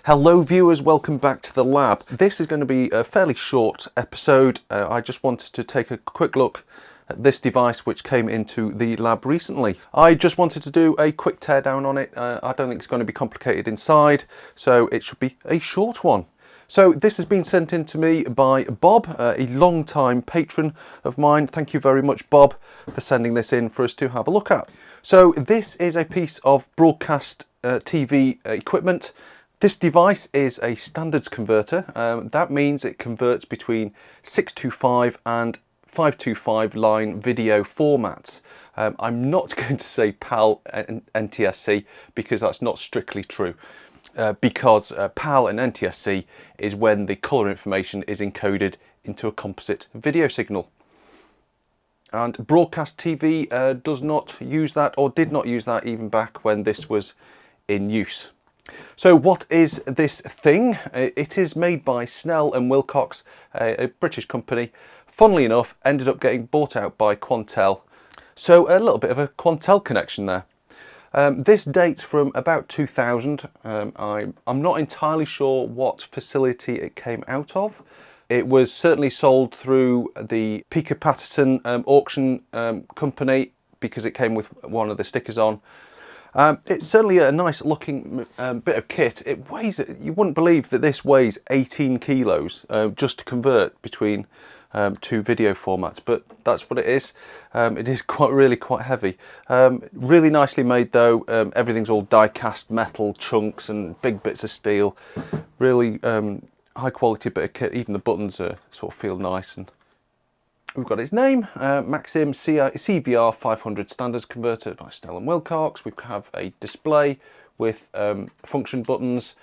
Hello viewers, welcome back to the lab. This is going to be a fairly short episode. I just wanted to take a quick look at this device which came into the lab recently. I just wanted to do a quick teardown on it. I don't think it's going to be complicated inside, so it should be a short one. So this has been sent in to me by Bob, a long-time patron of mine. Thank you very much, Bob, for sending this in for us to have a look at. So this is a piece of broadcast TV equipment. This device is a standards converter. That means it converts between 625 and 525 line video formats. I'm not going to say PAL and NTSC because that's not strictly true. Because PAL and NTSC is when the colour information is encoded into a composite video signal. And broadcast TV does not use that, or did not use that even back when this was in use. So what is this thing? It is made by Snell Wilcox, a British company. Funnily enough, ended up getting bought out by Quantel. So a little bit of a Quantel connection there. This dates from about 2000. I'm not entirely sure what facility it came out of. It was certainly sold through the Pica Patterson auction company because it came with one of the stickers on. It's certainly a nice looking bit of kit. It weighs, you wouldn't believe that this weighs 18 kilos just to convert between two video formats, but that's what it is. It is really quite heavy. Really nicely made though. Everything's all die cast metal chunks and big bits of steel. Really high quality bit of kit. Even the buttons sort of feel nice. And we've got its name, Maxim CVR500 standards converter by Snell Wilcox. We have a display with function buttons,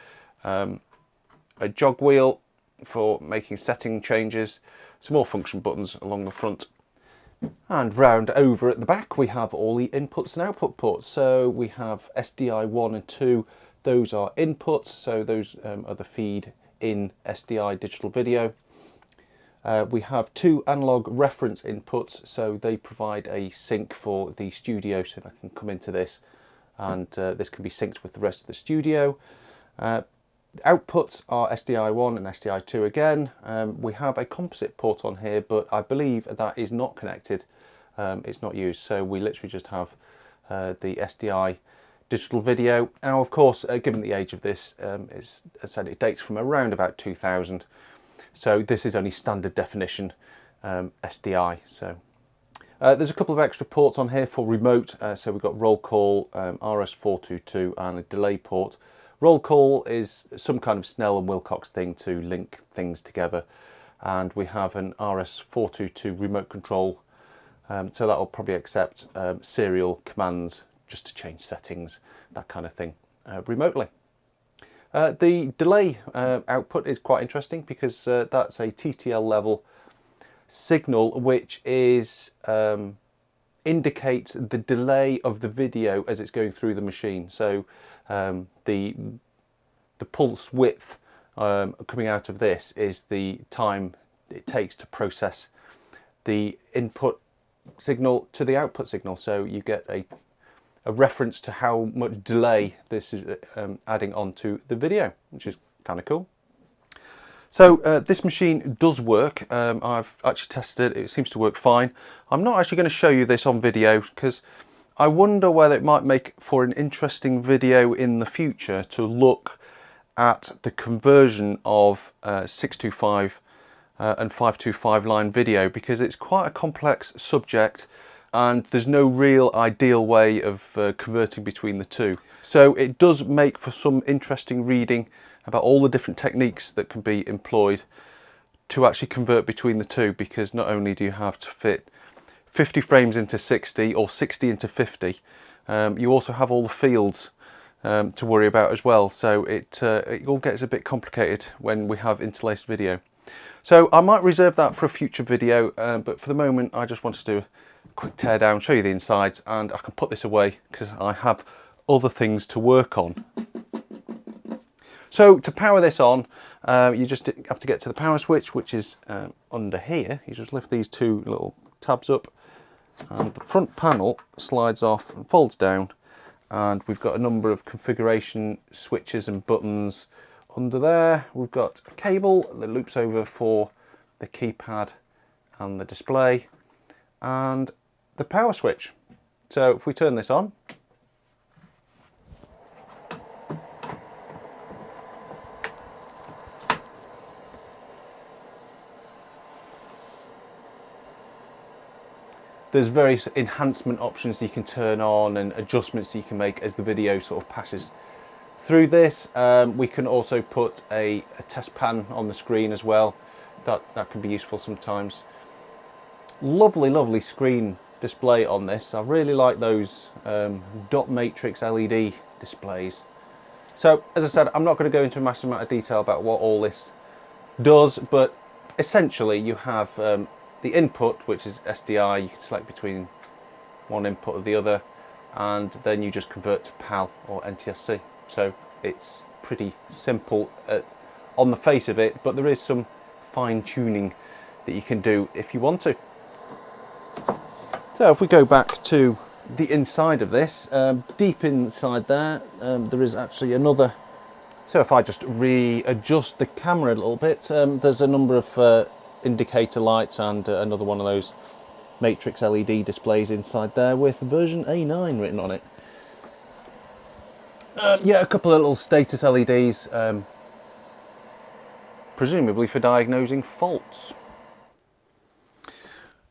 a jog wheel for making setting changes, some more function buttons along the front. And round over at the back we have all the inputs and output ports. So we have SDI 1 and 2, those are inputs, so those are the feed in SDI digital video. We have two analog reference inputs, so they provide a sync for the studio, so I can come into this and this can be synced with the rest of the studio. Outputs are SDI1 and SDI2 again. We have a composite port on here, but I believe that is not connected. It's not used, so we literally just have the SDI digital video. Now, of course, given the age of this, as I said, it dates from around about 2000. So this is only standard definition SDI. So there's a couple of extra ports on here for remote. So we've got roll call, RS422 and a delay port. Roll call is some kind of Snell Wilcox thing to link things together. And we have an RS422 remote control. So that will probably accept serial commands just to change settings, that kind of thing, remotely. The delay output is quite interesting because that's a TTL level signal which is indicates the delay of the video as it's going through the machine. So the pulse width coming out of this is the time it takes to process the input signal to the output signal. So you get a reference to how much delay this is adding onto the video, which is kind of cool. So this machine does work. I've actually tested it. It seems to work fine. I'm not actually going to show you this on video because I wonder whether it might make for an interesting video in the future to look at the conversion of 625 and 525 line video, because it's quite a complex subject and there's no real ideal way of converting between the two. So it does make for some interesting reading about all the different techniques that can be employed to actually convert between the two, because not only do you have to fit 50 frames into 60 or 60 into 50, you also have all the fields to worry about as well. So it all gets a bit complicated when we have interlaced video. So I might reserve that for a future video, but for the moment I just want to do a quick tear down, show you the insides, and I can put this away because I have other things to work on. So to power this on, you just have to get to the power switch, which is under here. You just lift these two little tabs up and the front panel slides off and folds down, and we've got a number of configuration switches and buttons Under there we've got a cable that loops over for the keypad and the display and the power switch. So if we turn this on, there's various enhancement options you can turn on and adjustments you can make as the video sort of passes through this. We can also put a test pan on the screen as well. That can be useful sometimes. Lovely screen display on this. I really like those dot matrix LED displays. So as I said, I'm not going to go into a massive amount of detail about what all this does, but essentially you have the input, which is SDI. You can select between one input or the other, and then you just convert to PAL or NTSC. So it's pretty simple on the face of it, but there is some fine tuning that you can do if you want to. So if we go back to the inside of this, deep inside there, there is actually another. So if I just readjust the camera a little bit, there's a number of indicator lights and another one of those matrix LED displays inside there with version A9 written on it. Yeah, a couple of little status LEDs, presumably for diagnosing faults.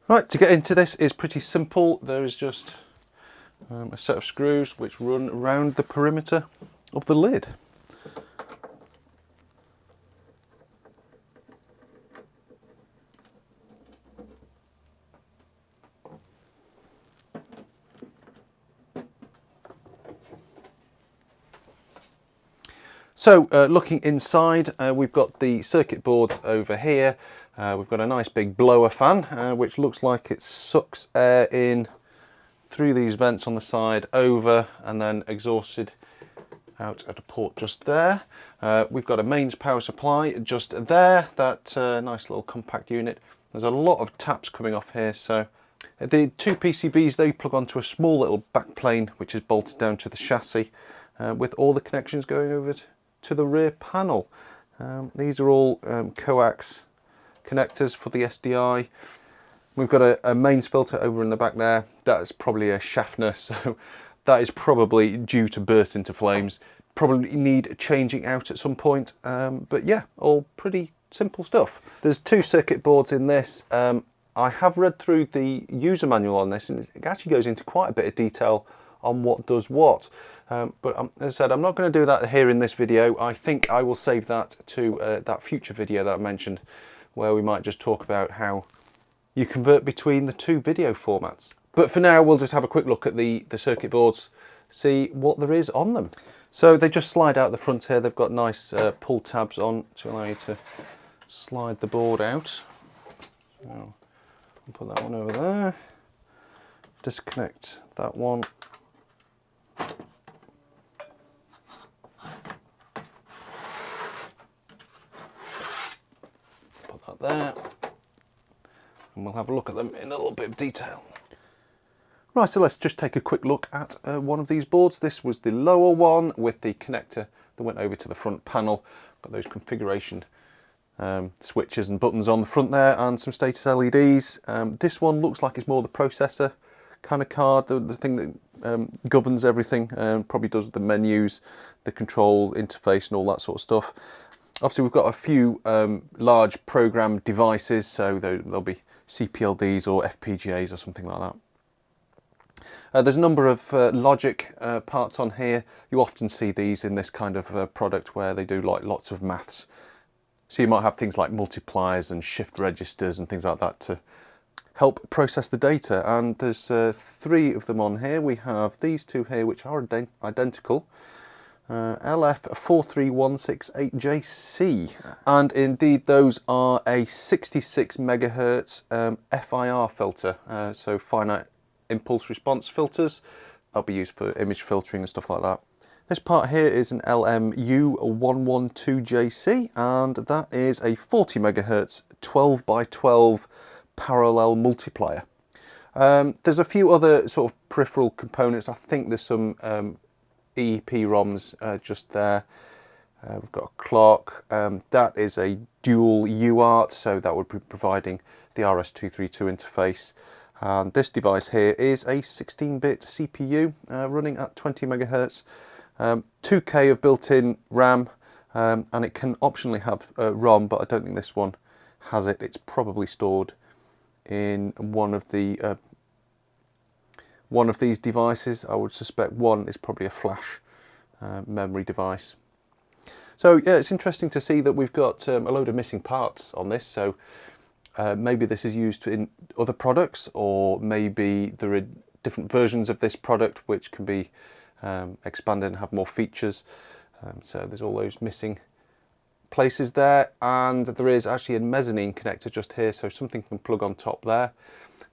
Right, to get into this is pretty simple. There is just a set of screws which run around the perimeter of the lid. So looking inside, we've got the circuit boards over here. We've got a nice big blower fan, which looks like it sucks air in through these vents on the side over and then exhausted out at a port just there. We've got a mains power supply just there, that nice little compact unit. There's a lot of taps coming off here. So the two PCBs, they plug onto a small little back plane which is bolted down to the chassis, with all the connections going over to the rear panel. These are all coax connectors for the SDI. We've got a mains filter over in the back there. That's probably a Schaffner, so that is probably due to burst into flames. Probably need changing out at some point, but yeah, all pretty simple stuff. There's two circuit boards in this. I have read through the user manual on this, and it actually goes into quite a bit of detail on what does what. But as I said, I'm not going to do that here in this video. I think I will save that to that future video that I mentioned, where we might just talk about how you convert between the two video formats. But for now, we'll just have a quick look at the circuit boards, see what there is on them. So they just slide out the front here. They've got nice pull tabs on to allow you to slide the board out. So I'll put that one over there. Disconnect that one. Put that there. And we'll have a look at them in a little bit of detail. Right, so let's just take a quick look at one of these boards. This was the lower one with the connector that went over to the front panel. Got those configuration switches and buttons on the front there and some status LEDs. This one looks like it's more the processor kind of card, the thing that governs everything, probably does the menus, the control interface and all that sort of stuff. Obviously we've got a few large program devices, so there'll be CPLDs or FPGAs or something like that. There's a number of logic parts on here. You often see these in this kind of product where they do like lots of maths. So you might have things like multipliers and shift registers and things like that to help process the data. And there's three of them on here. We have these two here which are identical. LF43168JC, and indeed those are a 66 megahertz FIR filter, so finite impulse response filters. They'll be used for image filtering and stuff like that. This part here is an LMU112JC, and that is a 40 megahertz 12 by 12 parallel multiplier. There's a few other sort of peripheral components. I think there's some EEP ROMs just there. We've got a clock. That is a dual UART, so that would be providing the RS232 interface. And this device here is a 16-bit CPU running at 20 megahertz, 2K of built-in RAM, and it can optionally have ROM, but I don't think this one has it. It's probably stored in one of these devices. I would suspect one is probably a flash memory device. So yeah, it's interesting to see that we've got a load of missing parts on this. So maybe this is used in other products, or maybe there are different versions of this product which can be expanded and have more features. So there's all those missing places there, and there is actually a mezzanine connector just here, so something can plug on top there.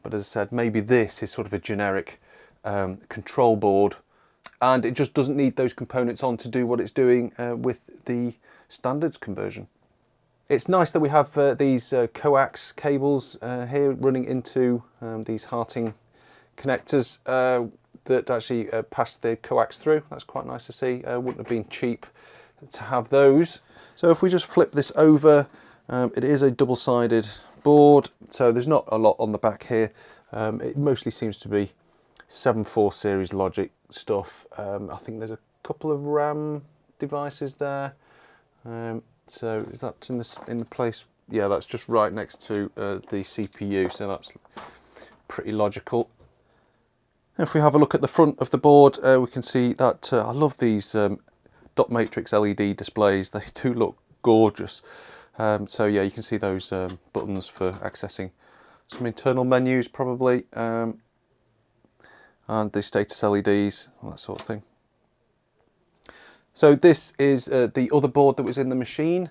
But as I said, maybe this is sort of a generic control board, and it just doesn't need those components on to do what it's doing with the standards conversion. It's nice that we have these coax cables here running into these Harting connectors that actually pass the coax through. That's quite nice to see. Wouldn't have been cheap to have those. So if we just flip this over, it is a double-sided board, so there's not a lot on the back here. It mostly seems to be 7.4 series logic stuff. I think there's a couple of RAM devices there. So is that in the place? Yeah, that's just right next to the CPU, so that's pretty logical. If we have a look at the front of the board, we can see that I love these dot matrix LED displays. They do look gorgeous. So yeah, you can see those buttons for accessing some internal menus probably, and the status LEDs, all that sort of thing. So this is the other board that was in the machine.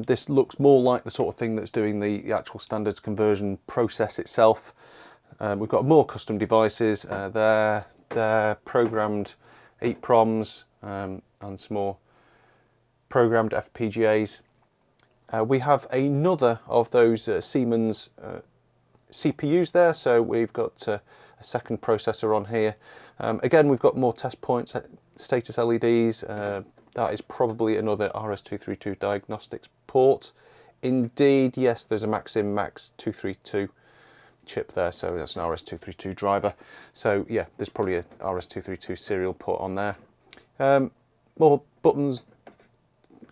This looks more like the sort of thing that's doing the actual standards conversion process itself. We've got more custom devices. They're programmed EEPROMs and some more programmed FPGAs. We have another of those Siemens CPUs there, so we've got a second processor on here. Again, we've got more test points, status LEDs. That is probably another RS232 diagnostics port. Indeed, yes, there's a Maxim Max 232 chip there, so that's an RS232 driver. So yeah, there's probably a RS232 serial port on there. More buttons,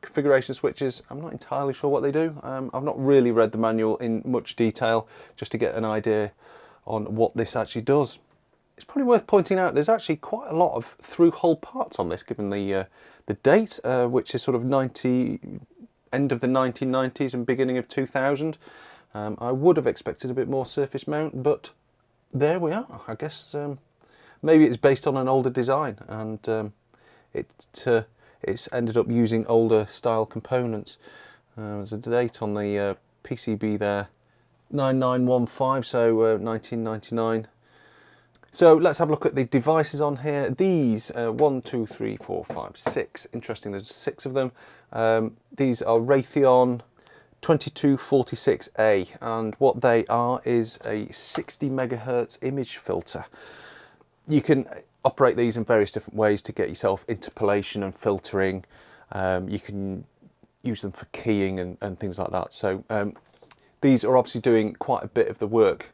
configuration switches. I'm not entirely sure what they do. I've not really read the manual in much detail just to get an idea on what this actually does. It's probably worth pointing out there's actually quite a lot of through-hole parts on this, given the date, which is sort of end of the 1990s and beginning of 2000. I would have expected a bit more surface mount, but there we are. I guess maybe it's based on an older design, and it's ended up using older style components. There's a date on the PCB there, 9915, so 1999. So let's have a look at the devices on here. These 1, 2, 3, 4, 5, 6. Interesting, there's 6 of them. These are Raytheon 2246A, and what they are is a 60 megahertz image filter. You can operate these in various different ways to get yourself interpolation and filtering. You can use them for keying and things like that. So these are obviously doing quite a bit of the work.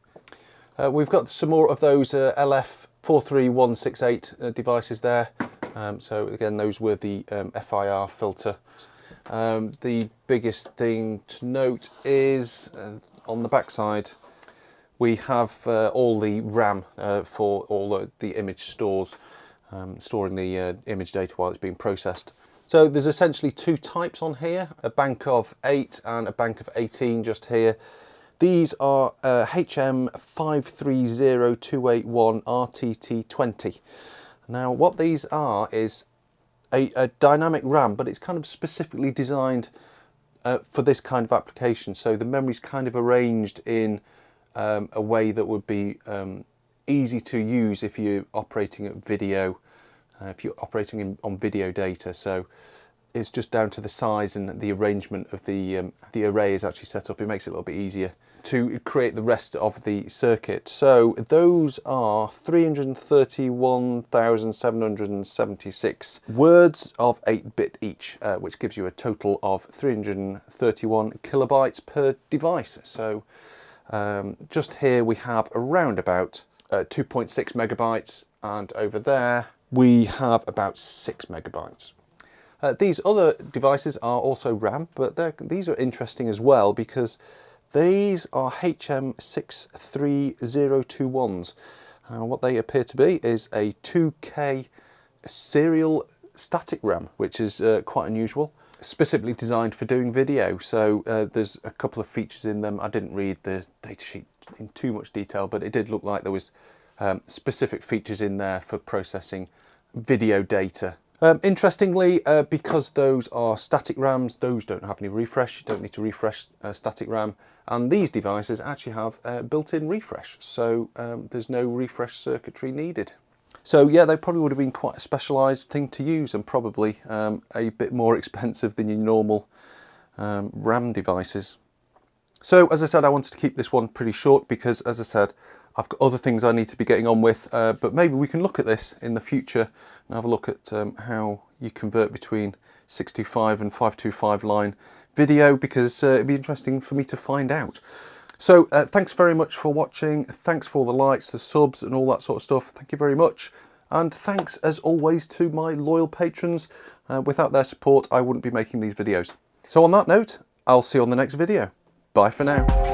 We've got some more of those LF43168 devices there. So again, those were the FIR filter. The biggest thing to note is on the back side we have all the RAM for all the image stores, storing the image data while it's being processed. So there's essentially 2 types on here, a bank of 8 and a bank of 18 just here. These are HM530281 RTT20. Now what these are is a dynamic RAM, but it's kind of specifically designed for this kind of application. So the memory's kind of arranged in a way that would be easy to use if you're operating at video, if you're operating on video data. So is just down to the size and the arrangement of the array is actually set up. It makes it a little bit easier to create the rest of the circuit. So those are 331,776 words of 8-bit each, which gives you a total of 331 kilobytes per device. So just here we have around about 2.6 megabytes, and over there we have about 6 megabytes. These other devices are also RAM, but these are interesting as well because these are HM63021s. What they appear to be is a 2K serial static RAM, which is quite unusual, specifically designed for doing video. So there's a couple of features in them. I didn't read the datasheet in too much detail, but it did look like there was specific features in there for processing video data. Interestingly, because those are static RAMs, those don't have any refresh. You don't need to refresh static RAM, and these devices actually have built-in refresh, so there's no refresh circuitry needed. So yeah, they probably would have been quite a specialised thing to use, and probably a bit more expensive than your normal RAM devices. So as I said, I wanted to keep this one pretty short because, as I said, I've got other things I need to be getting on with, but maybe we can look at this in the future and have a look at how you convert between 625 and 525 line video, because it'd be interesting for me to find out. So thanks very much for watching. Thanks for all the likes, the subs and all that sort of stuff. Thank you very much. And thanks as always to my loyal patrons. Without their support, I wouldn't be making these videos. So on that note, I'll see you on the next video. Bye for now.